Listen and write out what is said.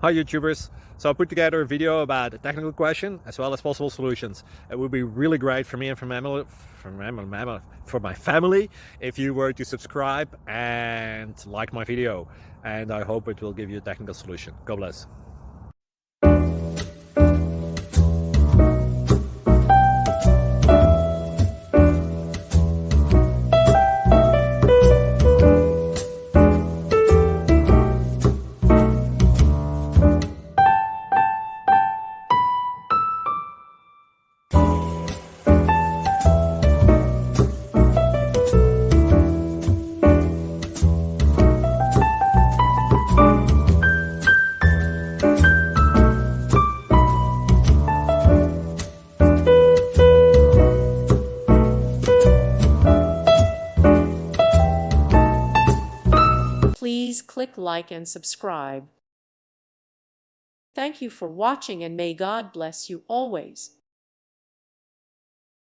Hi YouTubers! So I put together a video about a technical question as well as possible solutions. It would be really great for me and for my family if you were to subscribe and like my video, and I hope it will give you a technical solution. God bless. Please click like and subscribe. Thank you for watching, and may God bless you always.